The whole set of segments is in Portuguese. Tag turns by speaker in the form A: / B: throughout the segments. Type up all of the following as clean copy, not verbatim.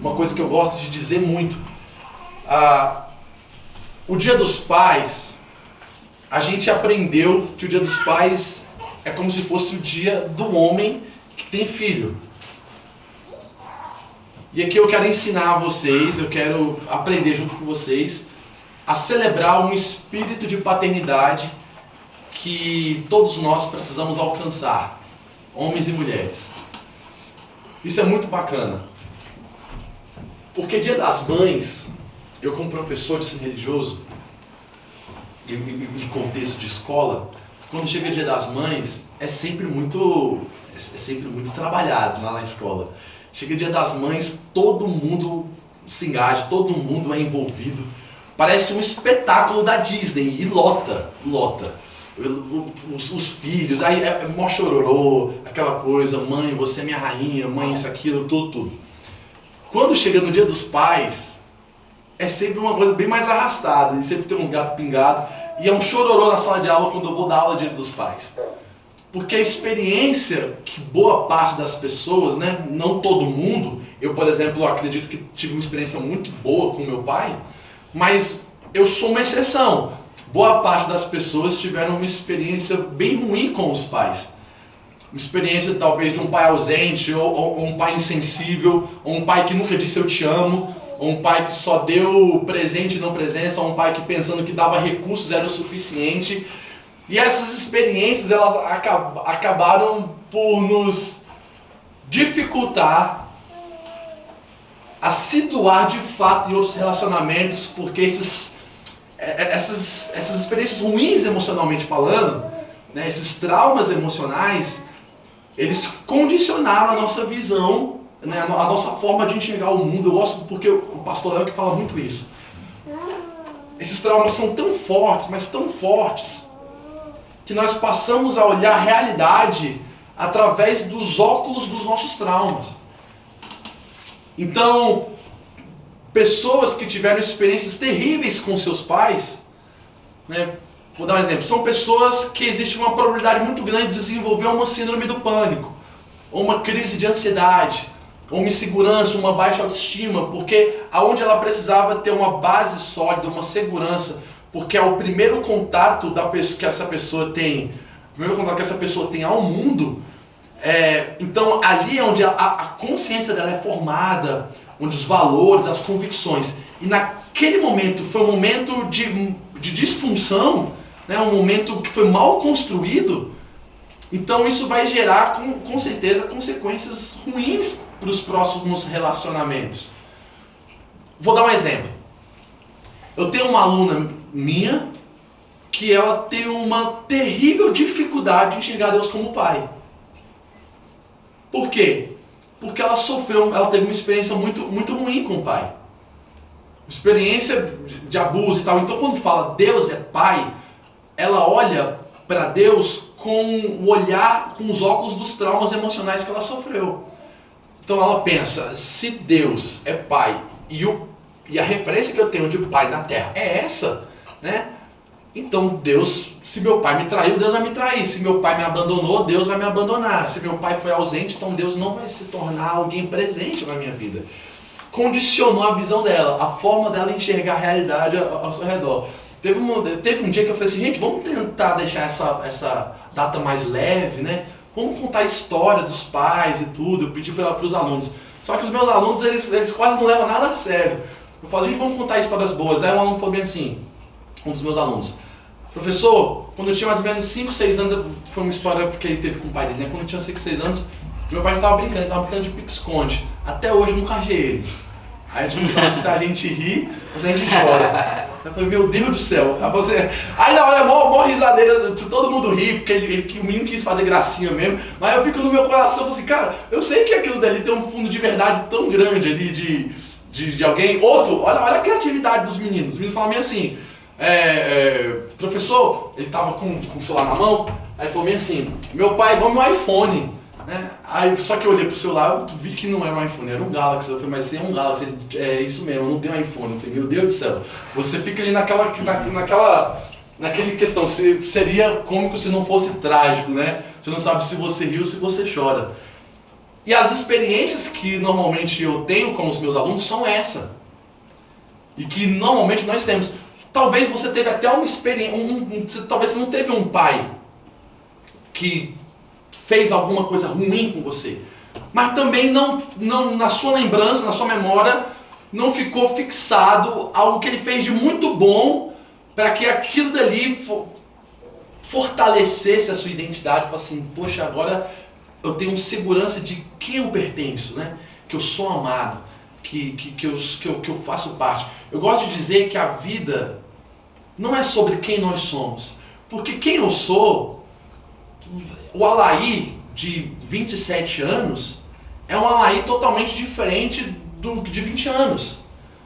A: uma coisa que eu gosto de dizer muito. O Dia dos Pais, a gente aprendeu que o Dia dos Pais é como se fosse o dia do homem que tem filho. E aqui eu quero ensinar a vocês, eu quero aprender junto com vocês a celebrar um espírito de paternidade que todos nós precisamos alcançar, homens e mulheres. Isso é muito bacana. Porque Dia das Mães, eu como professor de ensino religioso e contexto de escola, quando chega Dia das Mães, é sempre muito trabalhado lá na escola. Chega Dia das Mães, todo mundo se engaja, todo mundo é envolvido. Parece um espetáculo da Disney e lota. Os filhos, aí é mó chororô, aquela coisa, mãe, você é minha rainha, mãe, isso, aquilo, tudo. Quando chega no Dia dos Pais, é sempre uma coisa bem mais arrastada, e sempre tem uns gatos pingados, e é um chororô na sala de aula quando eu vou dar aula de Dia dos Pais. Porque a experiência que boa parte das pessoas, né, não todo mundo, eu, por exemplo, acredito que tive uma experiência muito boa com meu pai, mas eu sou uma exceção. Boa parte das pessoas tiveram uma experiência bem ruim com os pais. Uma experiência talvez de um pai ausente, ou um pai insensível, ou um pai que nunca disse eu te amo, ou um pai que só deu presente e não presença, ou um pai que pensando que dava recursos era o suficiente. E essas experiências elas acabaram por nos dificultar a se doar de fato em outros relacionamentos, porque essas experiências ruins emocionalmente falando, né, esses traumas emocionais, eles condicionaram a nossa visão, né, a nossa forma de enxergar o mundo. Eu gosto porque o pastor Léo que fala muito isso. Esses traumas são tão fortes, mas tão fortes, que nós passamos a olhar a realidade através dos óculos dos nossos traumas. Então, pessoas que tiveram experiências terríveis com seus pais, né, vou dar um exemplo, são pessoas que existe uma probabilidade muito grande de desenvolver uma síndrome do pânico, ou uma crise de ansiedade, ou uma insegurança, uma baixa autoestima, porque aonde ela precisava ter uma base sólida, uma segurança, porque é o primeiro contato que essa pessoa tem, ao mundo, então ali é onde a consciência dela é formada, onde os valores, as convicções, e naquele momento foi um momento de disfunção, né, um momento que foi mal construído, então isso vai gerar com certeza consequências ruins para os próximos relacionamentos. Vou dar um exemplo. Eu tenho uma aluna minha que ela tem uma terrível dificuldade de enxergar Deus como pai. Por quê? Porque ela teve uma experiência muito, muito ruim com o pai. Experiência de abuso e tal. Então quando fala Deus é pai, ela olha para Deus com o olhar, com os óculos dos traumas emocionais que ela sofreu. Então ela pensa, se Deus é pai e a referência que eu tenho de pai na terra é essa, né? Então Deus, se meu pai me traiu, Deus vai me trair. Se meu pai me abandonou, Deus vai me abandonar. Se meu pai foi ausente, então Deus não vai se tornar alguém presente na minha vida. Condicionou a visão dela, a forma dela enxergar a realidade ao seu redor. Teve um dia que eu falei assim, gente, vamos tentar deixar essa data mais leve, né? Vamos contar a história dos pais e tudo. Eu pedi para os alunos. Só que os meus alunos, eles quase não levam nada a sério. Eu falo, gente, vamos contar histórias boas. Aí um aluno falou bem assim, um dos meus alunos, professor, quando eu tinha mais ou menos 5, 6 anos, foi uma história que ele teve com o pai dele, né? Quando eu tinha 5, 6 anos, meu pai já estava brincando de pique-esconde. Até hoje eu nunca achei ele. Aí a gente não sabe se a gente ri ou se a gente chora. Eu falei, meu Deus do céu. Aí na hora é mó risadeira, todo mundo ri, porque o menino quis fazer gracinha mesmo. Mas eu fico no meu coração, eu falo assim, cara, eu sei que aquilo dali tem um fundo de verdade tão grande ali de alguém. Olha a criatividade dos meninos. Os meninos falam meio assim, professor, ele tava com o celular na mão, aí falou meio assim, meu pai é igual meu iPhone. Né? Aí, só que eu olhei pro celular e vi que não era um iPhone, era um Galaxy. Eu falei, mas você é um Galaxy? É isso mesmo, eu não tenho iPhone. Eu falei, meu Deus do céu, você fica ali naquela questão, seria cômico se não fosse trágico, né? Você não sabe se você riu ou se você chora. E as experiências que normalmente eu tenho com os meus alunos são essa. E que normalmente nós temos. Talvez você teve até uma experiência, talvez você não teve um pai que fez alguma coisa ruim com você. Mas também não na sua lembrança, na sua memória, não ficou fixado algo que ele fez de muito bom para que aquilo dali fortalecesse a sua identidade. Fala assim, poxa, agora eu tenho segurança de quem eu pertenço, né? Que eu sou amado, que eu faço parte. Eu gosto de dizer que a vida não é sobre quem nós somos. Porque quem eu sou, o Alaí de 27 anos é um Alaí totalmente diferente do de 20 anos.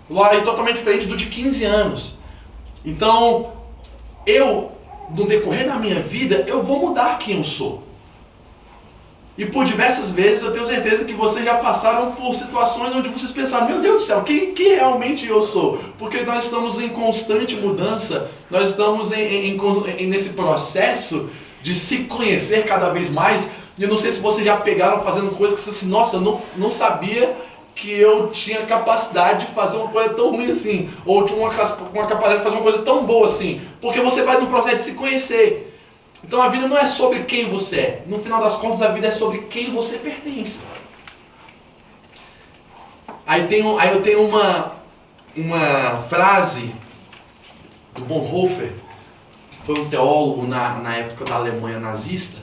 A: O Alaí totalmente diferente do de 15 anos. Então, no decorrer da minha vida, eu vou mudar quem eu sou. E por diversas vezes eu tenho certeza que vocês já passaram por situações onde vocês pensaram, meu Deus do céu, quem realmente eu sou? Porque nós estamos em constante mudança, nós estamos nesse processo de se conhecer cada vez mais. E eu não sei se vocês já pegaram fazendo coisas que você assim, nossa, eu não sabia que eu tinha capacidade de fazer uma coisa tão ruim assim, ou tinha uma capacidade de fazer uma coisa tão boa assim, porque você vai no processo de se conhecer. Então a vida não é sobre quem você é. No final das contas, a vida é sobre quem você pertence. Aí eu tenho uma frase do Bonhoeffer, que foi um teólogo na época da Alemanha nazista.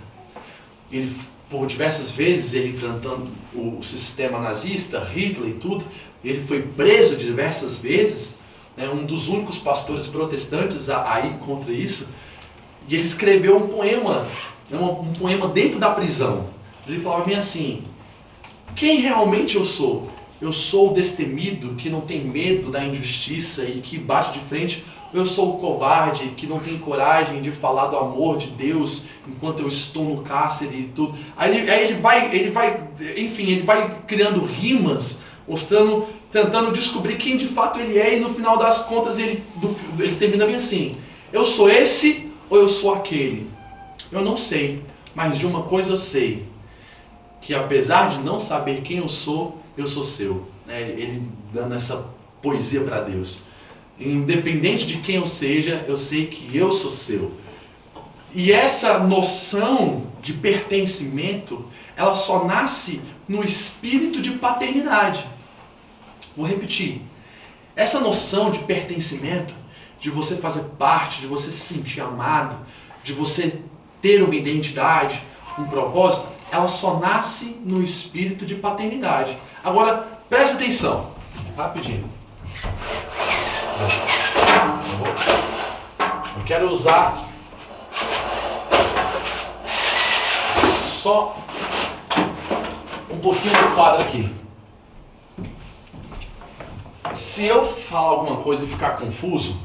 A: Ele, por diversas vezes, ele enfrentando o sistema nazista, Hitler e tudo, ele foi preso diversas vezes, né, um dos únicos pastores protestantes a ir contra isso. E ele escreveu um poema dentro da prisão. Ele falava bem assim, quem realmente eu sou? Eu sou o destemido que não tem medo da injustiça e que bate de frente, ou eu sou o covarde que não tem coragem de falar do amor de Deus enquanto eu estou no cárcere e tudo. Aí ele vai criando rimas, tentando descobrir quem de fato ele é, e no final das contas ele termina bem assim, eu sou esse ou eu sou aquele? Eu não sei, mas de uma coisa eu sei, que apesar de não saber quem eu sou seu. Ele dando essa poesia para Deus. Independente de quem eu seja, eu sei que eu sou seu. E essa noção de pertencimento, ela só nasce no espírito de paternidade. Vou repetir. Essa noção de pertencimento, de você fazer parte, de você se sentir amado, de você ter uma identidade, um propósito, ela só nasce no espírito de paternidade. Agora, preste atenção, rapidinho. Eu quero usar só um pouquinho do quadro aqui. Se eu falar alguma coisa e ficar confuso,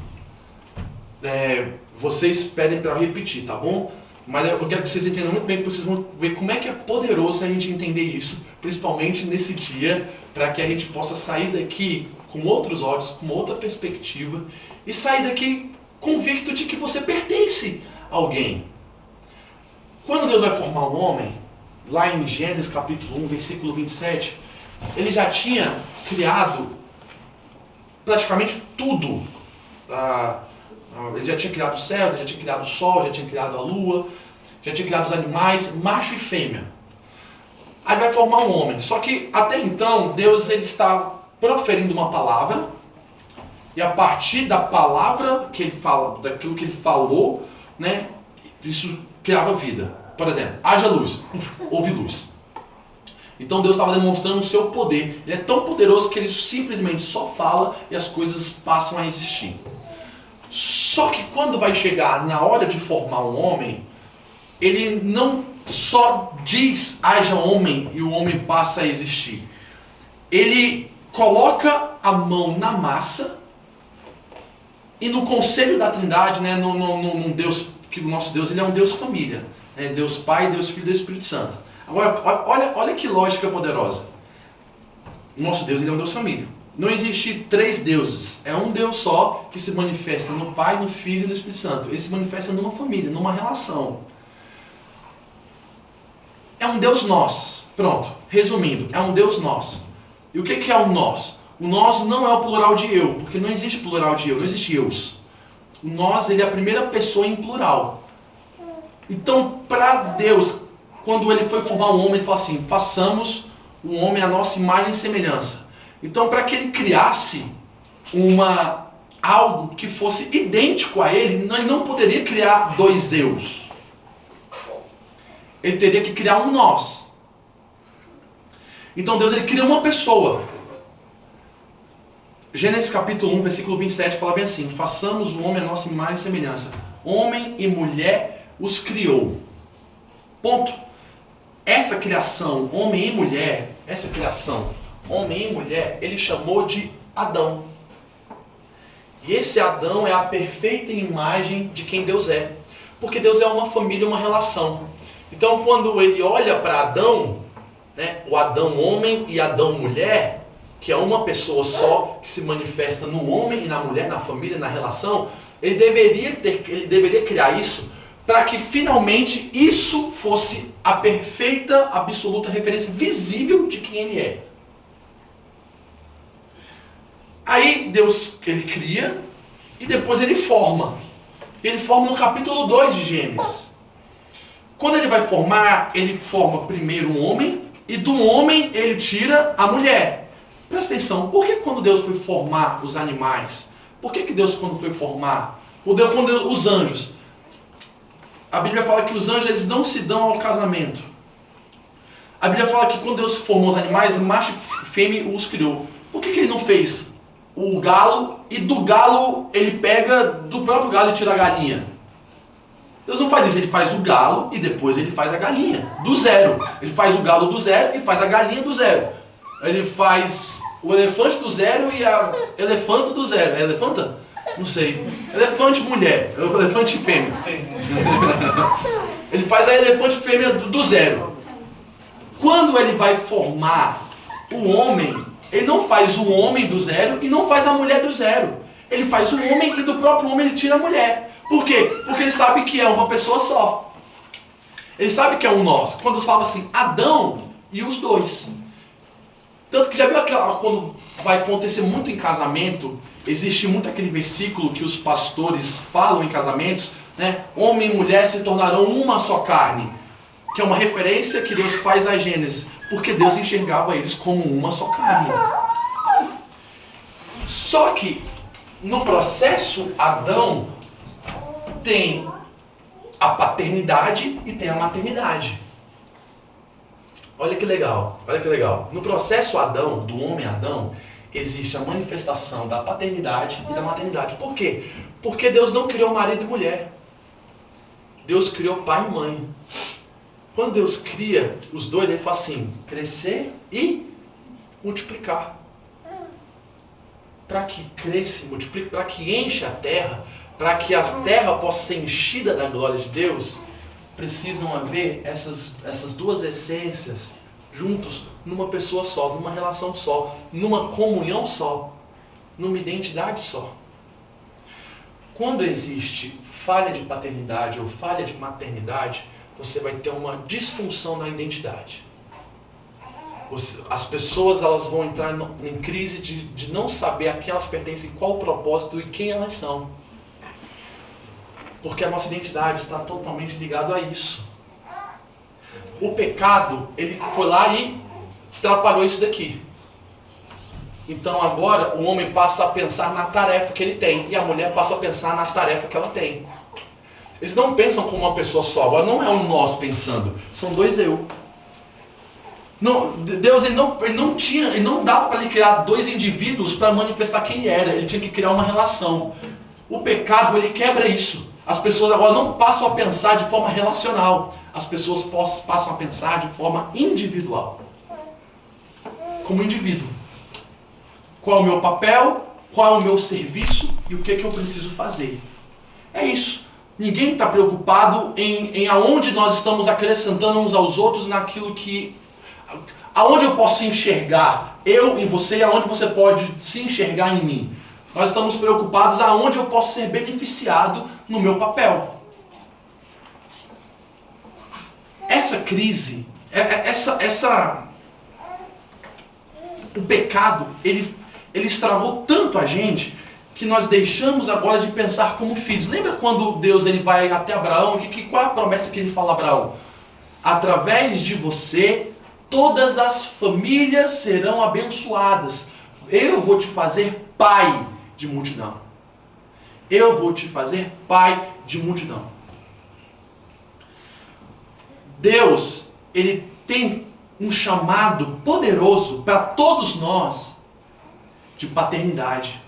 A: vocês pedem para eu repetir, tá bom? Mas eu quero que vocês entendam muito bem, porque vocês vão ver como é que é poderoso a gente entender isso, principalmente nesse dia, para que a gente possa sair daqui com outros olhos, com outra perspectiva, e sair daqui convicto de que você pertence a alguém. Quando Deus vai formar um homem, lá em Gênesis capítulo 1, versículo 27, ele já tinha criado praticamente tudo. Ele já tinha criado os céus, já tinha criado o sol, já tinha criado a lua, já tinha criado os animais, macho e fêmea. Aí vai formar um homem. Só que até então, Deus ele está proferindo uma palavra, e a partir da palavra que ele fala, daquilo que ele falou, né, isso criava vida. Por exemplo, haja luz, houve luz. Então Deus estava demonstrando o seu poder. Ele é tão poderoso que ele simplesmente só fala e as coisas passam a existir. Só que quando vai chegar na hora de formar um homem, ele não só diz haja homem e o homem passa a existir. Ele coloca a mão na massa e no conselho da Trindade, né, num Deus, que o nosso Deus ele é um Deus família, né, Deus Pai, Deus Filho e Deus Espírito Santo. Agora, olha que lógica poderosa. O nosso Deus ele é um Deus família. Não existe três deuses. É um Deus só que se manifesta no Pai, no Filho e no Espírito Santo. Ele se manifesta numa família, numa relação. É um Deus nós. Pronto, resumindo, é um Deus nós. E o que é o nós? O nós não é o plural de eu, porque não existe plural de eu, não existe eus. O nós, ele é a primeira pessoa em plural. Então, para Deus, quando ele foi formar um homem, ele falou assim, façamos um homem à nossa imagem e semelhança. Então, para que ele criasse algo que fosse idêntico a ele não poderia criar dois eus. Ele teria que criar um nós. Então Deus, ele cria uma pessoa. Gênesis capítulo 1, versículo 27 fala bem assim, façamos o homem à nossa imagem e semelhança. Homem e mulher os criou. Ponto. Essa criação, homem e mulher, ele chamou de Adão. E esse Adão é a perfeita imagem de quem Deus é. Porque Deus é uma família, uma relação. Então quando ele olha para Adão, né, o Adão homem e Adão mulher, que é uma pessoa só, que se manifesta no homem e na mulher, na família, na relação, ele deveria criar isso para que finalmente isso fosse a perfeita, absoluta referência visível de quem ele é. Aí Deus, ele cria e depois ele forma. Ele forma no capítulo 2 de Gênesis. Quando ele vai formar, ele forma primeiro um homem e do homem ele tira a mulher. Presta atenção, por que quando Deus foi formar os animais, por que Deus quando foi formar, os anjos, a Bíblia fala que os anjos eles não se dão ao casamento. A Bíblia fala que quando Deus formou os animais, macho e fêmea os criou. Por que ele não fez o galo e do galo ele pega do próprio galo e tira a galinha? Deus não faz isso, ele faz o galo e depois ele faz a galinha, do zero. Ele faz o galo do zero e faz a galinha do zero. Ele faz o elefante do zero e a elefanta do zero. É elefanta? Não sei. Elefante mulher, elefante fêmea. Ele faz a elefante fêmea do zero. Quando ele vai formar o homem, ele não faz o homem do zero e não faz a mulher do zero. Ele faz o homem e do próprio homem ele tira a mulher. Por quê? Porque ele sabe que é uma pessoa só. Ele sabe que é um nós. Quando Deus fala assim, Adão e os dois. Tanto que já viu quando vai acontecer muito em casamento, existe muito aquele versículo que os pastores falam em casamentos, né? Homem e mulher se tornarão uma só carne. Que é uma referência que Deus faz a Gênesis. Porque Deus enxergava eles como uma só carne. Só que no processo, Adão tem a paternidade e tem a maternidade. Olha que legal, olha que legal. No processo Adão, do homem Adão, existe a manifestação da paternidade e da maternidade. Por quê? Porque Deus não criou marido e mulher. Deus criou pai e mãe. Quando Deus cria os dois, ele fala assim, crescer e multiplicar. Para que cresça e multiplique, para que encha a terra, para que a terra possa ser enchida da glória de Deus, precisam haver essas duas essências juntos numa pessoa só, numa relação só, numa comunhão só, numa identidade só. Quando existe falha de paternidade ou falha de maternidade, você vai ter uma disfunção na identidade. As pessoas elas vão entrar em crise de não saber a quem elas pertencem, qual o propósito e quem elas são. Porque a nossa identidade está totalmente ligada a isso. O pecado, ele foi lá e atrapalhou isso daqui. Então agora o homem passa a pensar na tarefa que ele tem e a mulher passa a pensar na tarefa que ela tem. Eles não pensam como uma pessoa só, agora não é um nós pensando, são dois eu. Não, Deus ele não dava para ele criar dois indivíduos para manifestar quem ele era, ele tinha que criar uma relação. O pecado ele quebra isso. As pessoas agora não passam a pensar de forma relacional, as pessoas passam a pensar de forma individual. Como indivíduo. Qual é o meu papel, qual é o meu serviço e o que eu preciso fazer. É isso. Ninguém está preocupado em aonde nós estamos acrescentando uns aos outros naquilo que... Aonde eu posso enxergar eu em você e aonde você pode se enxergar em mim. Nós estamos preocupados aonde eu posso ser beneficiado no meu papel. Essa crise O pecado, ele estragou tanto a gente que nós deixamos agora de pensar como filhos. Lembra quando Deus ele vai até Abraão? Qual é a promessa que ele fala a Abraão? Através de você, todas as famílias serão abençoadas. Eu vou te fazer pai de multidão. Eu vou te fazer pai de multidão. Deus, ele tem um chamado poderoso para todos nós de paternidade,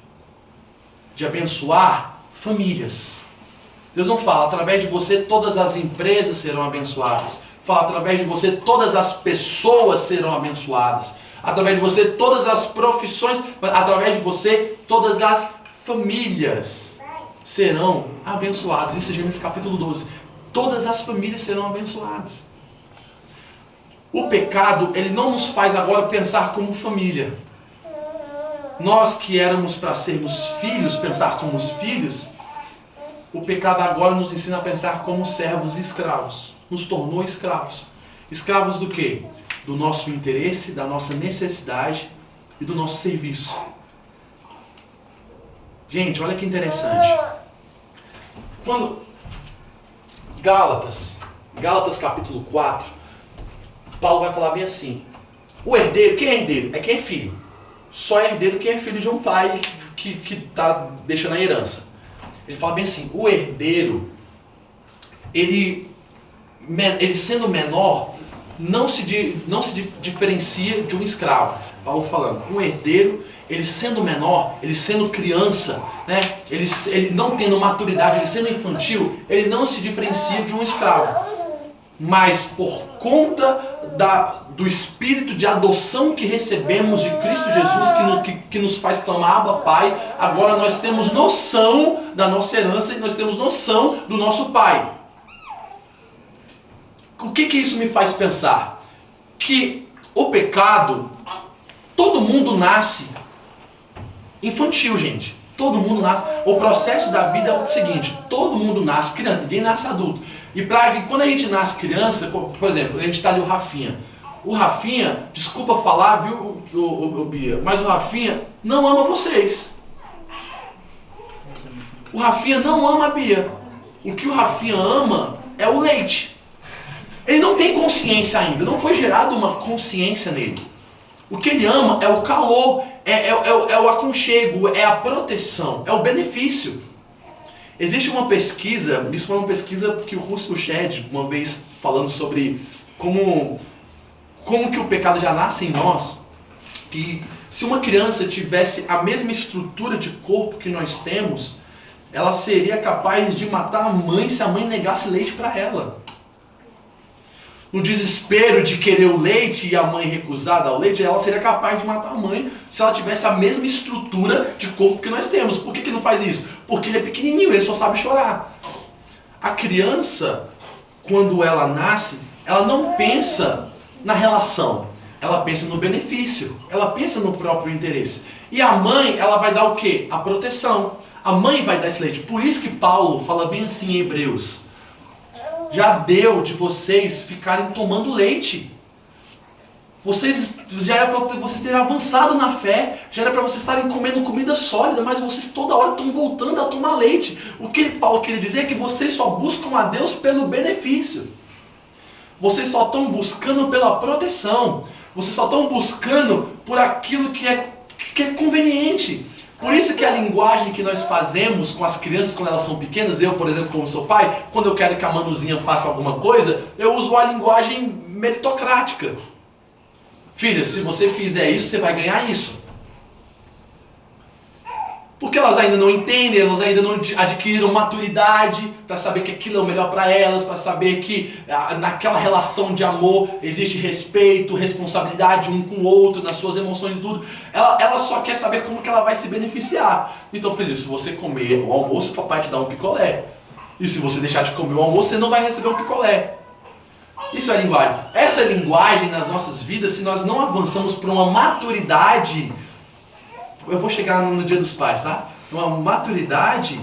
A: de abençoar famílias. Deus não fala, através de você todas as empresas serão abençoadas. Fala, através de você todas as pessoas serão abençoadas. Através de você todas as profissões, através de você todas as famílias serão abençoadas. Isso é Gênesis capítulo 12. Todas as famílias serão abençoadas. O pecado, ele não nos faz agora pensar como família. Nós que éramos para sermos filhos, pensar como os filhos, o pecado agora nos ensina a pensar como servos e escravos. Nos tornou escravos. Escravos do quê? Do nosso interesse, da nossa necessidade e do nosso serviço. Gente, olha que interessante. Quando Gálatas capítulo 4, Paulo vai falar bem assim: o herdeiro, quem é herdeiro? É quem é filho. Só é herdeiro quem é filho de um pai que está deixando a herança. Ele fala bem assim: o herdeiro, ele sendo menor, não se diferencia de um escravo. Paulo falando, um herdeiro, ele sendo menor, ele sendo criança, né? ele não tendo maturidade, ele sendo infantil, ele não se diferencia de um escravo. Mas por conta do espírito de adoção que recebemos de Cristo Jesus, que nos faz clamar Abba Pai, agora nós temos noção da nossa herança e nós temos noção do nosso Pai. O que isso me faz pensar? Que o pecado, todo mundo nasce infantil, gente. Todo mundo nasce. O processo da vida é o seguinte: todo mundo nasce criança, ninguém nasce adulto. E quando a gente nasce criança, por exemplo, a gente está ali o Rafinha. O Rafinha, desculpa falar, viu, o Bia, mas o Rafinha não ama vocês. O Rafinha não ama a Bia. O que o Rafinha ama é o leite. Ele não tem consciência ainda, não foi gerada uma consciência nele. O que ele ama é o calor, é o aconchego, é a proteção, é o benefício. Existe uma pesquisa, isso foi uma pesquisa que o Russell Shedd, uma vez falando sobre como que o pecado já nasce em nós, que se uma criança tivesse a mesma estrutura de corpo que nós temos, ela seria capaz de matar a mãe se a mãe negasse leite para ela. No desespero de querer o leite e a mãe recusar dar o leite, ela seria capaz de matar a mãe se ela tivesse a mesma estrutura de corpo que nós temos. Por que não faz isso? Porque ele é pequenininho, ele só sabe chorar. A criança, quando ela nasce, ela não pensa na relação, ela pensa no benefício, ela pensa no próprio interesse. E a mãe, ela vai dar o quê? A proteção. A mãe vai dar esse leite. Por isso que Paulo fala bem assim em Hebreus: já deu de vocês ficarem tomando leite. Já era para vocês terem avançado na fé, já era para vocês estarem comendo comida sólida, mas vocês toda hora estão voltando a tomar leite. O que Paulo queria dizer é que vocês só buscam a Deus pelo benefício. Vocês só estão buscando pela proteção. Vocês só estão buscando por aquilo que é conveniente. Por isso que a linguagem que nós fazemos com as crianças quando elas são pequenas, eu, por exemplo, como sou pai, quando eu quero que a Manuzinha faça alguma coisa, eu uso a linguagem meritocrática. Filha, se você fizer isso, você vai ganhar isso. Porque elas ainda não entendem, elas ainda não adquiriram maturidade para saber que aquilo é o melhor para elas, para saber que naquela relação de amor existe respeito, responsabilidade um com o outro, nas suas emoções e tudo. Ela só quer saber como que ela vai se beneficiar. Então, filho, se você comer o almoço, o papai te dá um picolé. E se você deixar de comer o almoço, você não vai receber um picolé. Isso é linguagem. Essa linguagem nas nossas vidas, se nós não avançamos para uma maturidade, eu vou chegar no Dia dos Pais, tá? Uma maturidade,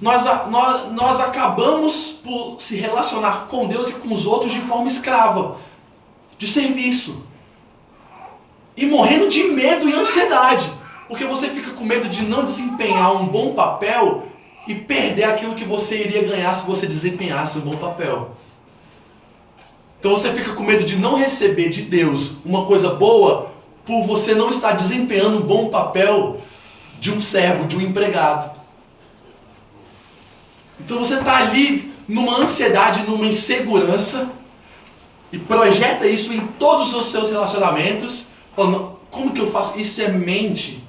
A: nós acabamos por se relacionar com Deus e com os outros de forma escrava, de serviço. E morrendo de medo e ansiedade. Porque você fica com medo de não desempenhar um bom papel e perder aquilo que você iria ganhar se você desempenhasse um bom papel. Então você fica com medo de não receber de Deus uma coisa boa por você não estar desempenhando um bom papel de um servo, de um empregado. Então você está ali numa ansiedade, numa insegurança e projeta isso em todos os seus relacionamentos. Como que eu faço? Isso é mente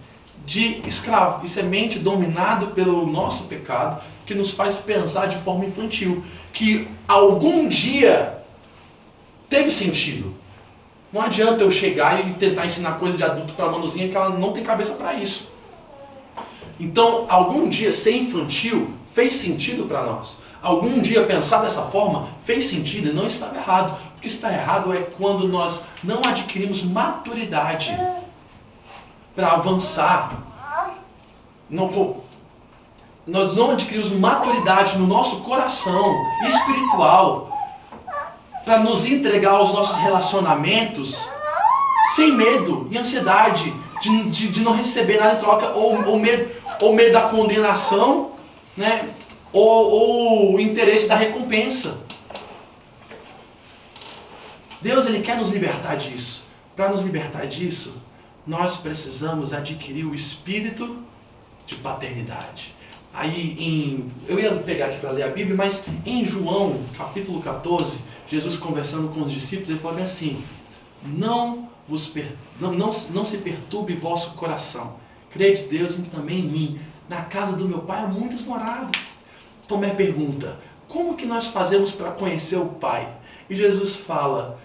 A: de escravo. Isso é mente dominado pelo nosso pecado, que nos faz pensar de forma infantil. Que algum dia teve sentido. Não adianta eu chegar e tentar ensinar coisa de adulto para a Manuzinha que ela não tem cabeça para isso. Então, algum dia ser infantil fez sentido para nós. Algum dia pensar dessa forma fez sentido e não estava errado. O que está errado é quando nós não adquirimos maturidade para avançar. Nós não adquirimos maturidade no nosso coração espiritual para nos entregar aos nossos relacionamentos sem medo e ansiedade de não receber nada em troca, ou medo da condenação, né? Ou o interesse da recompensa. Deus, Ele quer nos libertar disso. Para nos libertar disso, nós precisamos adquirir o espírito de paternidade. Aí, eu ia pegar aqui para ler a Bíblia, mas em João, capítulo 14, Jesus conversando com os discípulos, ele falou bem assim: não se perturbe vosso coração. Credes Deus e também em mim. Na casa do meu Pai há muitas moradas. Tomé pergunta: como que nós fazemos para conhecer o Pai? E Jesus fala: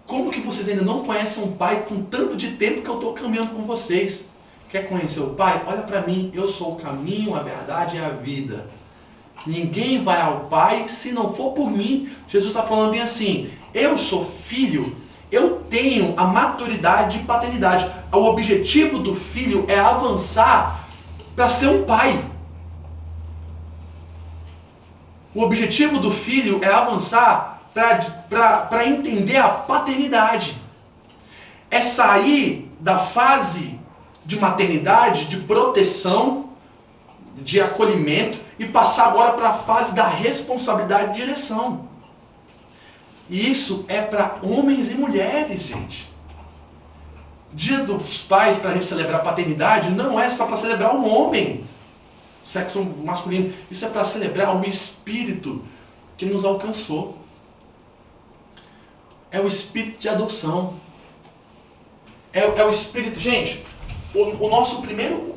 A: como que vocês ainda não conhecem o Pai com tanto de tempo que eu estou caminhando com vocês? Quer conhecer o Pai? Olha para mim, eu sou o caminho, a verdade e a vida. Ninguém vai ao Pai se não for por mim. Jesus está falando bem assim: eu sou filho, eu tenho a maturidade de paternidade. O objetivo do filho é avançar para ser um pai. O objetivo do filho é avançar para entender a paternidade. É sair da fase de maternidade, de proteção, de acolhimento, e passar agora para a fase da responsabilidade de direção. E isso é para homens e mulheres, gente. Dia dos Pais, para a gente celebrar a paternidade, não é só para celebrar o homem, sexo masculino. Isso é para celebrar o Espírito que nos alcançou. É o Espírito de adoção. É o Espírito... Gente, o nosso primeiro...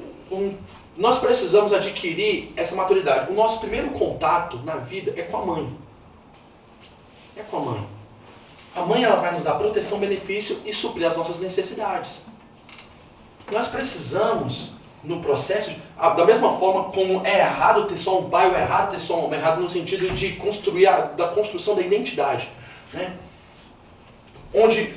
A: nós precisamos adquirir essa maturidade. O nosso primeiro contato na vida é com a mãe. É com a mãe. A mãe, ela vai nos dar proteção, benefício e suprir as nossas necessidades. Nós precisamos, no processo, da mesma forma como é errado ter só um pai ou é errado ter só um homem, é errado no sentido de da construção da identidade, né? Onde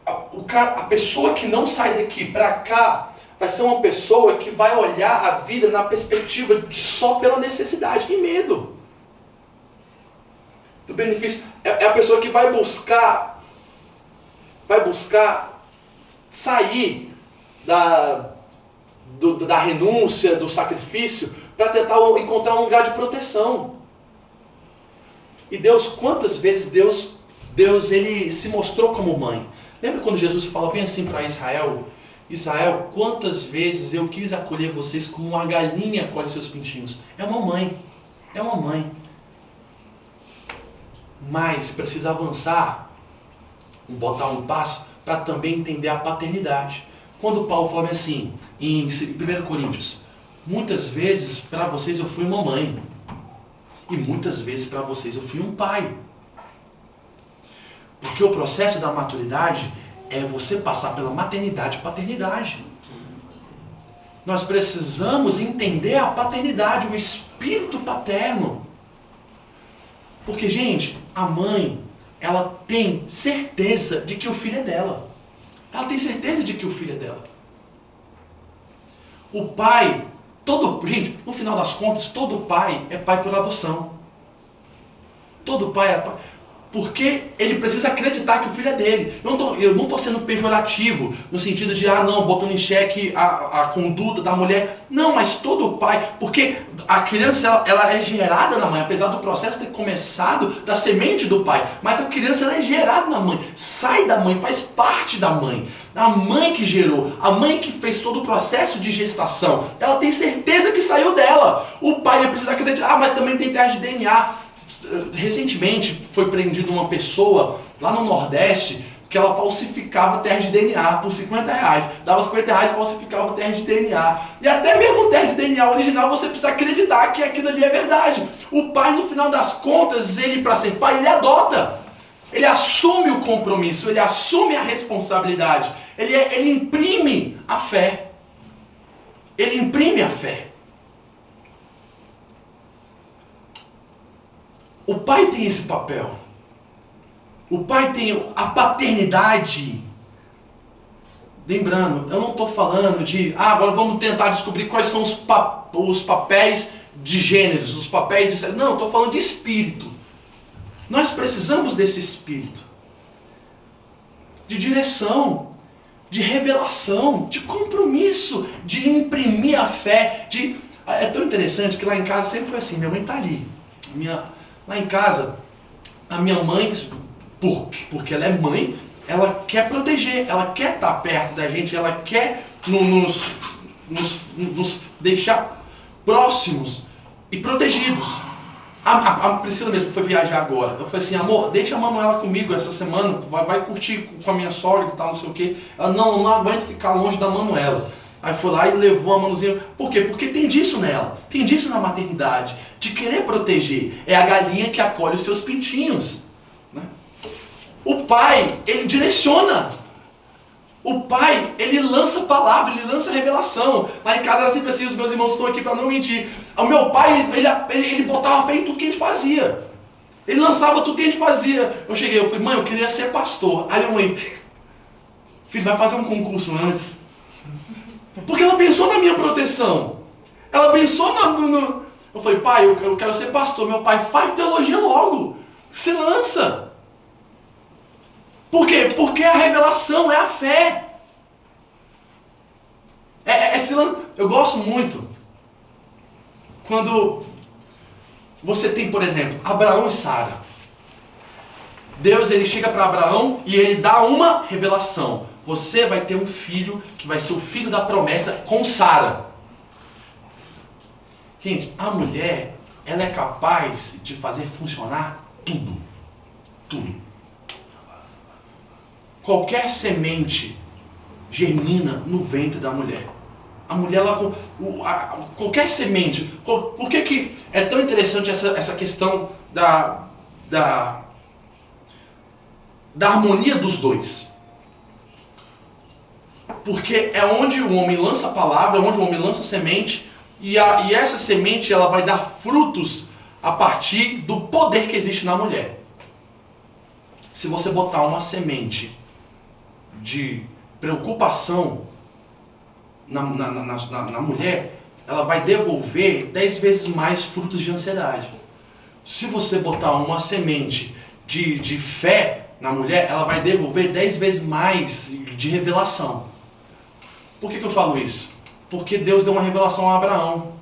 A: a pessoa que não sai daqui para cá vai ser uma pessoa que vai olhar a vida na perspectiva de só pela necessidade e medo do benefício. É a pessoa que vai buscar sair da renúncia, do sacrifício, para tentar encontrar um lugar de proteção. E Deus, quantas vezes Deus ele se mostrou como mãe? Lembra quando Jesus fala bem assim para Israel: Israel, quantas vezes eu quis acolher vocês como uma galinha acolhe seus pintinhos? É uma mãe. É uma mãe. Mas precisa avançar, botar um passo para também entender a paternidade. Quando Paulo fala assim, em 1 Coríntios: muitas vezes para vocês eu fui uma mãe, e muitas vezes para vocês eu fui um pai. Porque o processo da maturidade é você passar pela maternidade e paternidade. Nós precisamos entender a paternidade, o espírito paterno. Porque, gente, a mãe, ela tem certeza de que o filho é dela. Ela tem certeza de que o filho é dela. O pai, Gente, no final das contas, todo pai é pai por adoção. Todo pai é pai. Porque ele precisa acreditar que o filho é dele. Eu não estou sendo pejorativo, no sentido de, botando em xeque a conduta da mulher. Não, mas todo pai, porque a criança ela é gerada na mãe, apesar do processo ter começado da semente do pai. Mas a criança ela é gerada na mãe, sai da mãe, faz parte da mãe. A mãe que gerou, a mãe que fez todo o processo de gestação, ela tem certeza que saiu dela. O pai ele precisa acreditar, mas também tem teste de DNA. Recentemente foi prendida uma pessoa lá no Nordeste que ela falsificava teste de DNA por R$50. Dava R$50 e falsificava o teste de DNA. E até mesmo o teste de DNA original você precisa acreditar que aquilo ali é verdade. O pai, no final das contas, ele para ser pai, ele adota. Ele assume o compromisso, ele assume a responsabilidade. Ele imprime a fé. Ele imprime a fé. O pai tem esse papel. O pai tem a paternidade. Lembrando, eu não estou falando de, agora vamos tentar descobrir quais são os papéis de gêneros, os papéis de... Não, eu estou falando de espírito. Nós precisamos desse espírito. De direção, de revelação, de compromisso, de imprimir a fé. É tão interessante que lá em casa sempre foi assim, minha mãe está ali. Lá em casa, a minha mãe, porque ela é mãe, ela quer proteger, ela quer estar perto da gente, ela quer nos deixar próximos e protegidos. A Priscila mesmo foi viajar agora. Eu falei assim, amor, deixa a Manuela comigo essa semana, vai curtir com a minha sogra e tal, não sei o quê. Ela, não aguento ficar longe da Manuela. Aí foi lá e levou a Manuzinha. Por quê? Porque tem disso nela. Tem disso na maternidade. De querer proteger. É a galinha que acolhe os seus pintinhos. Né? O pai, ele direciona. O pai, ele lança palavra, ele lança revelação. Lá em casa era sempre assim, os meus irmãos estão aqui para não mentir. O meu pai, ele botava fé em tudo que a gente fazia. Ele lançava tudo que a gente fazia. Eu falei, mãe, eu queria ser pastor. Aí a mãe, filho, vai fazer um concurso antes. Porque ela pensou na minha proteção. Ela pensou no... Eu falei, pai, eu quero ser pastor. Meu pai, faz teologia logo. Você lança. Por quê? Porque a revelação é a fé. Eu gosto muito quando você tem, por exemplo, Abraão e Sara. Deus ele chega para Abraão e ele dá uma revelação. Você vai ter um filho que vai ser o filho da promessa com Sara. Gente, a mulher, ela é capaz de fazer funcionar tudo. Tudo. Qualquer semente germina no ventre da mulher. A mulher, qualquer semente. Por que é tão interessante essa questão da harmonia dos dois? Porque é onde o homem lança a palavra, é onde o homem lança a semente, e essa semente ela vai dar frutos a partir do poder que existe na mulher. Se você botar uma semente de preocupação na mulher, ela vai devolver 10 vezes mais frutos de ansiedade. Se você botar uma semente de fé na mulher, ela vai devolver 10 vezes mais de revelação. Por que eu falo isso? Porque Deus deu uma revelação a Abraão.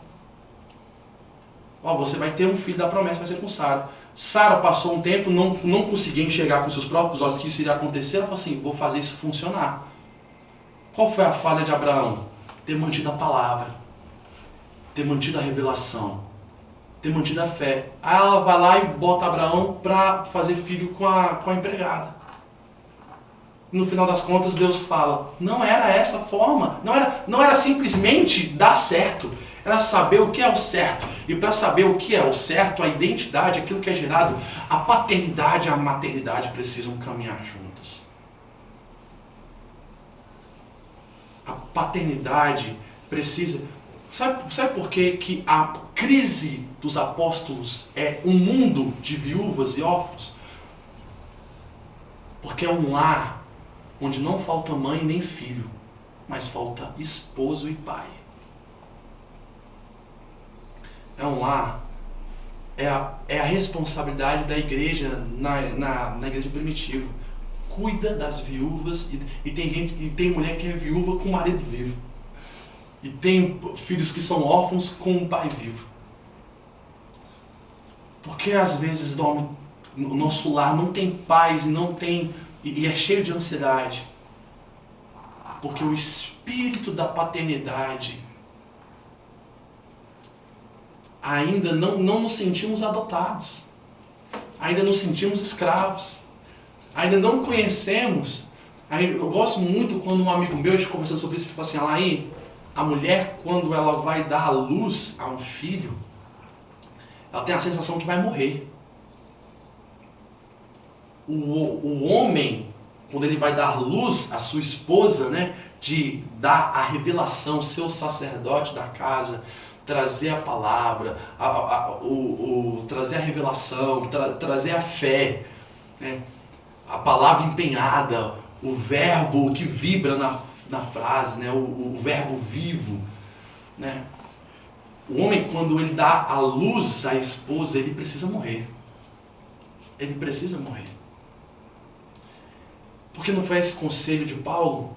A: Você vai ter um filho da promessa, vai ser com Sara. Sara passou um tempo, não conseguia enxergar com seus próprios olhos que isso iria acontecer. Ela falou assim, vou fazer isso funcionar. Qual foi a falha de Abraão? Ter mantido a palavra. Ter mantido a revelação. Ter mantido a fé. Aí ela vai lá e bota Abraão para fazer filho com a empregada. No final das contas, Deus fala, não era essa a forma, não era simplesmente dar certo, era saber o que é o certo. E para saber o que é o certo, a identidade, aquilo que é gerado, a paternidade e a maternidade precisam caminhar juntas. A paternidade precisa... Sabe por que a crise dos apóstolos é um mundo de viúvas e órfãos? Porque é um lar onde não falta mãe nem filho, mas falta esposo e pai. é um lar, é a responsabilidade da igreja na igreja primitiva. Cuida das viúvas e tem mulher que é viúva com o marido vivo. E tem filhos que são órfãos com o pai vivo. Porque às vezes o nosso lar não tem paz e é cheio de ansiedade. Porque o espírito da paternidade ainda não nos sentimos adotados. Ainda nos sentimos escravos. Ainda não conhecemos. Eu gosto muito quando um amigo meu, a gente conversando sobre isso, ele fala assim, Alain, a mulher quando ela vai dar à luz a um filho, ela tem a sensação que vai morrer. O homem, quando ele vai dar luz à sua esposa, né, de dar a revelação, ser o sacerdote da casa, trazer a palavra, trazer a revelação, trazer a fé, né, a palavra empenhada, o verbo que vibra na frase, né, o verbo vivo, né. O homem, quando ele dá a luz à esposa, ele precisa morrer. Ele precisa morrer. Porque não foi esse conselho de Paulo?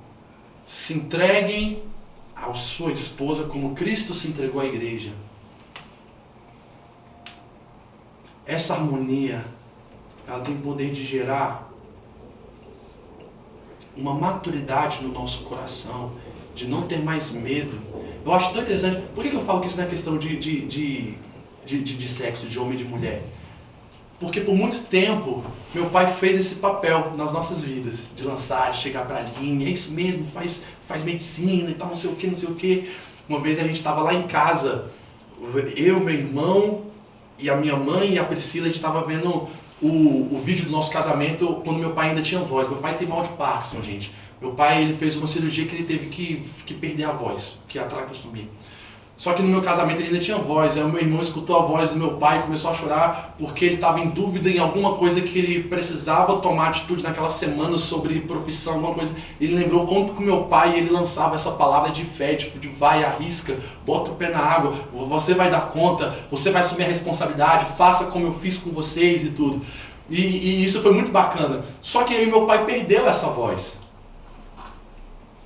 A: Se entreguem à sua esposa como Cristo se entregou à igreja. Essa harmonia, ela tem poder de gerar uma maturidade no nosso coração, de não ter mais medo. Eu acho tão interessante. Por que eu falo que isso não é questão de sexo, de homem e de mulher? Porque por muito tempo, meu pai fez esse papel nas nossas vidas, de lançar, de chegar pra linha, é isso mesmo, faz medicina e tal, não sei o que, não sei o que. Uma vez a gente estava lá em casa, eu, meu irmão e a minha mãe e a Priscila, a gente estava vendo o vídeo do nosso casamento quando meu pai ainda tinha voz. Meu pai tem mal de Parkinson, gente. Meu pai, ele fez uma cirurgia que ele teve que perder a voz, que é a traqueostomia. Só que no meu casamento ele ainda tinha voz. Aí o meu irmão escutou a voz do meu pai e começou a chorar porque ele estava em dúvida em alguma coisa que ele precisava tomar atitude naquela semana sobre profissão, alguma coisa. Ele lembrou quanto que o meu pai, ele lançava essa palavra de fé, tipo de vai, arrisca, bota o pé na água, você vai dar conta, você vai assumir a responsabilidade, faça como eu fiz com vocês e tudo. E isso foi muito bacana. Só que aí meu pai perdeu essa voz.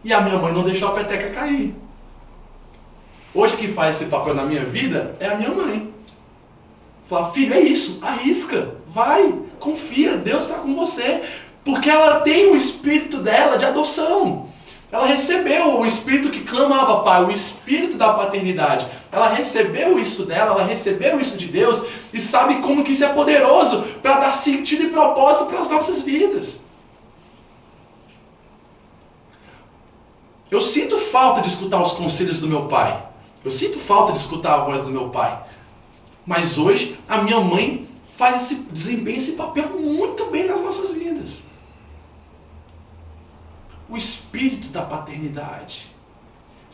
A: E a minha mãe não deixou a peteca cair. Hoje quem faz esse papel na minha vida é a minha mãe. Fala, filho, é isso, arrisca, vai, confia, Deus está com você. Porque ela tem o espírito dela de adoção. Ela recebeu o espírito que clama Abba Pai, o espírito da paternidade. Ela recebeu isso dela, ela recebeu isso de Deus e sabe como que isso é poderoso para dar sentido e propósito para as nossas vidas. Eu sinto falta de escutar os conselhos do meu pai. Eu sinto falta de escutar a voz do meu pai. Mas hoje a minha mãe desempenha esse papel muito bem nas nossas vidas. O espírito da paternidade.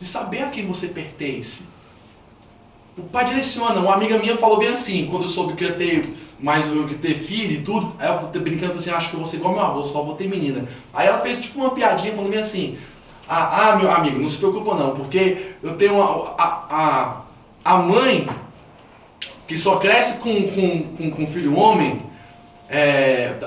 A: De saber a quem você pertence. O pai direciona. Uma amiga minha falou bem assim, quando eu soube que ia ter filho e tudo. Aí eu brincando, falei assim, acho que eu vou ser igual meu avô, só vou ter menina. Aí ela fez tipo uma piadinha, falando bem assim, meu amigo, não se preocupa não, porque eu tenho a mãe que só cresce com filho homem,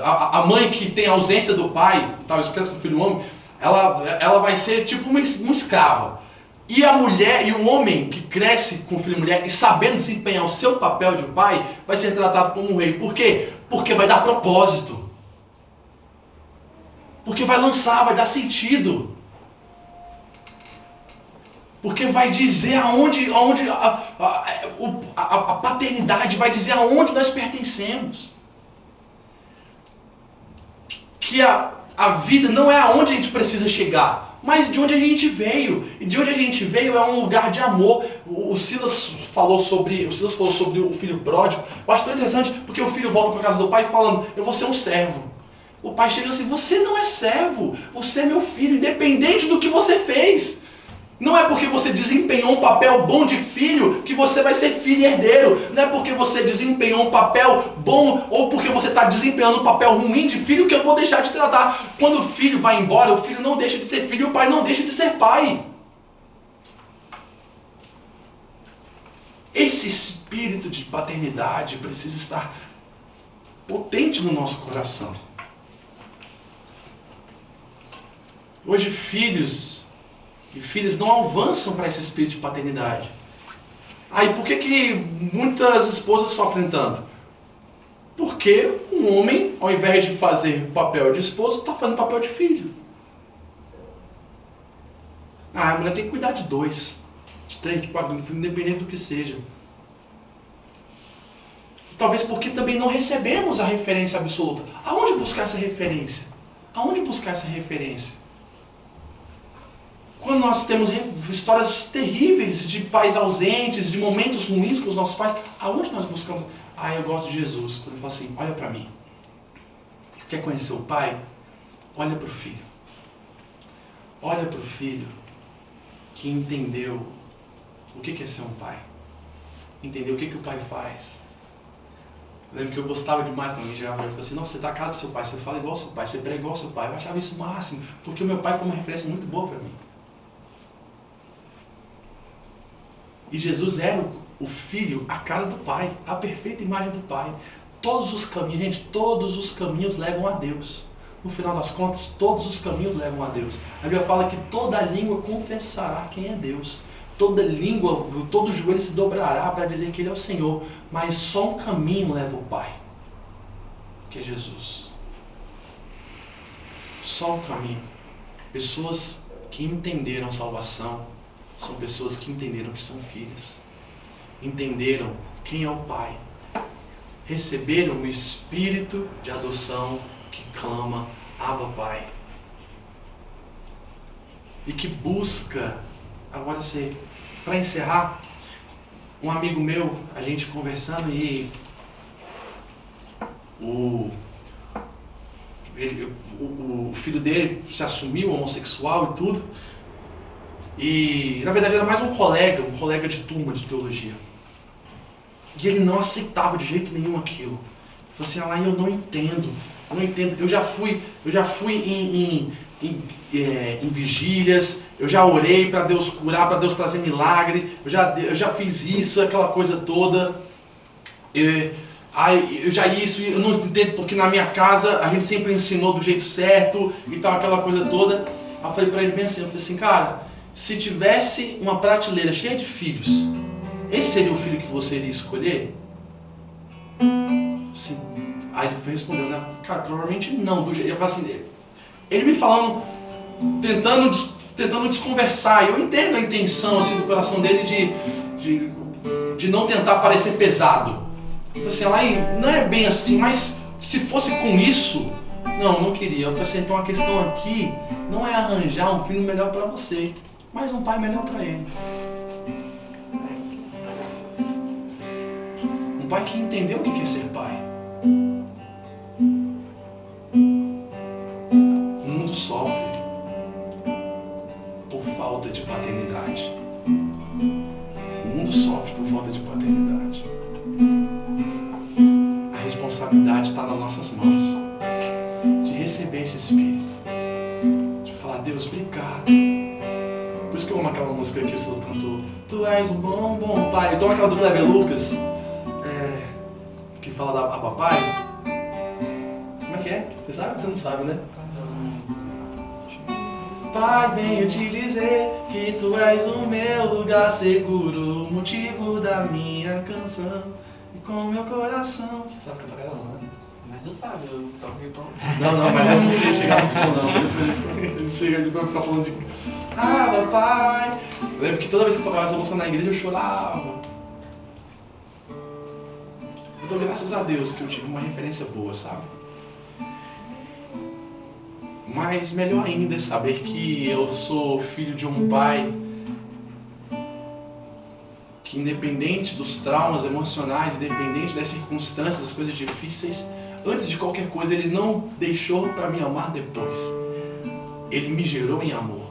A: a mãe que tem ausência do pai, tal, só cresce com filho homem, ela vai ser tipo uma escrava. E a mulher e o homem que cresce com filho e mulher e sabendo desempenhar o seu papel de pai, vai ser tratado como um rei. Por quê? Porque vai dar propósito. Porque vai lançar, vai dar sentido. Porque vai dizer aonde a paternidade vai dizer aonde nós pertencemos. Que a vida não é aonde a gente precisa chegar, mas de onde a gente veio. E de onde a gente veio é um lugar de amor. O Silas falou sobre o filho pródigo. Eu acho tão interessante porque o filho volta para casa do pai falando, eu vou ser um servo. O pai chega assim, você não é servo, você é meu filho, independente do que você fez. Não é porque você desempenhou um papel bom de filho que você vai ser filho e herdeiro. Não é porque você desempenhou um papel bom ou porque você está desempenhando um papel ruim de filho que eu vou deixar de tratar. Quando o filho vai embora, o filho não deixa de ser filho e o pai não deixa de ser pai. Esse espírito de paternidade precisa estar potente no nosso coração. Hoje filhos e filhas não avançam para esse espírito de paternidade. Aí por que muitas esposas sofrem tanto? Porque um homem, ao invés de fazer o papel de esposo, está fazendo o papel de filho. A mulher tem que cuidar de 2, de 3, de 4, independente do que seja. Talvez porque também não recebemos a referência absoluta. Aonde buscar essa referência? Aonde buscar essa referência? Quando nós temos histórias terríveis de pais ausentes, de momentos ruins com os nossos pais, aonde nós buscamos? Eu gosto de Jesus. Quando ele fala assim, olha para mim. Quer conhecer o pai? Olha para o filho. Olha para o filho que entendeu o que é ser um pai. Entendeu o que o pai faz. Eu lembro que eu gostava demais quando a gente chegava para mim e falava assim, nossa, você tá a cara do seu pai, você fala igual ao seu pai, você prega igual ao seu pai. Eu achava isso o máximo, porque o meu pai foi uma referência muito boa para mim. E Jesus era o filho, a cara do pai, a perfeita imagem do pai. Todos os caminhos, gente, todos os caminhos levam a Deus. No final das contas, todos os caminhos levam a Deus. A Bíblia fala que toda língua confessará quem é Deus. Toda língua, todo joelho se dobrará para dizer que Ele é o Senhor. Mas só um caminho leva ao Pai, que é Jesus. Só um caminho. Pessoas que entenderam a salvação são pessoas que entenderam que são filhas. Entenderam quem é o Pai. Receberam o espírito de adoção que clama, Abba Pai. E que busca, agora sei, para encerrar, um amigo meu, a gente conversando e o filho dele se assumiu homossexual e tudo. E na verdade era mais um colega de turma de teologia. E ele não aceitava de jeito nenhum aquilo. Ele falou assim, eu não entendo. Eu já fui em vigílias, eu já orei para Deus curar, para Deus trazer milagre, eu já fiz isso, aquela coisa toda. Eu não entendo porque na minha casa a gente sempre ensinou do jeito certo e tal, aquela coisa toda. Aí eu falei para ele bem assim, cara, se tivesse uma prateleira cheia de filhos, esse seria o filho que você iria escolher? Assim, aí ele respondeu, né? Cara, provavelmente não. Eu falei assim, ele me falando, tentando desconversar. Eu entendo a intenção assim, do coração dele de não tentar parecer pesado. Eu falei assim, não é bem assim, mas se fosse com isso, não queria. Eu falei assim, então a questão aqui não é arranjar um filho melhor para você, mas um pai melhor para ele. Um pai que entendeu o que é ser pai. O mundo sofre por falta de paternidade. O mundo sofre por falta de paternidade. A responsabilidade está nas nossas mãos de receber esse Espírito, de falar, Deus, obrigado. Por isso que eu amo aquela música que o Jesus cantou, Tu és um bom, bom pai. Então aquela do Kleber Lucas, que fala da papai. Como é que é? Você sabe? Você não sabe, né? Pai, venho te dizer que tu és o meu lugar seguro, o motivo da minha canção e com meu coração. Você sabe cantar ela, não, né?
B: Mas eu sabe, eu toco violão.
A: Não, mas eu não sei chegar no tom, não. Ele chega depois ficar falando de papai. Eu lembro que toda vez que eu tocava essa música na igreja eu chorava. Então, graças a Deus que eu tive uma referência boa, sabe? Mas melhor ainda é saber que eu sou filho de um pai que, independente dos traumas emocionais, independente das circunstâncias, das coisas difíceis, antes de qualquer coisa, ele não deixou para me amar depois. Ele me gerou em amor.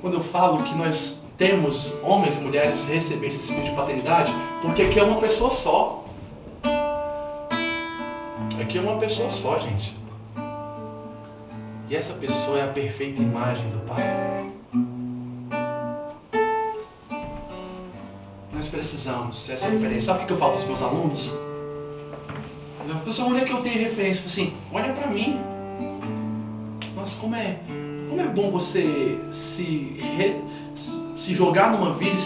A: Quando eu falo que nós temos, homens e mulheres, receber esse espírito de paternidade, porque aqui é uma pessoa só. Aqui é uma pessoa só, gente. E essa pessoa é a perfeita imagem do Pai. nós precisamos essa referência. Sabe o que eu falo para os meus alunos? Pessoal, onde é que eu tenho referência? Assim, olha para mim. Nossa, como é bom você se jogar numa vida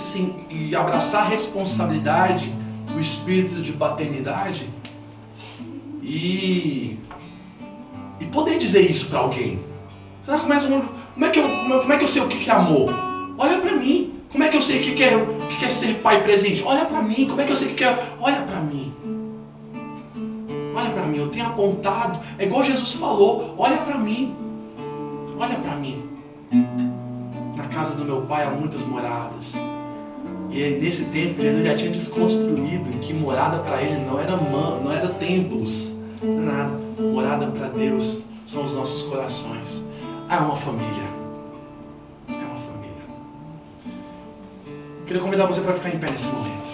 A: e abraçar a responsabilidade, o espírito de paternidade e poder dizer isso para alguém. Como é que eu sei o que é amor? Olha para mim. Como é que eu sei o que é ser pai presente? Olha para mim. Como é que eu sei o que é? Olha para mim. Olha para mim, eu tenho apontado, é igual Jesus falou, olha para mim. Olha para mim. Na casa do meu pai há muitas moradas. E nesse tempo Jesus já tinha desconstruído que morada para ele não era templos, nada. Morada para Deus são os nossos corações. É uma família. É uma família. Eu queria convidar você para ficar em pé nesse momento.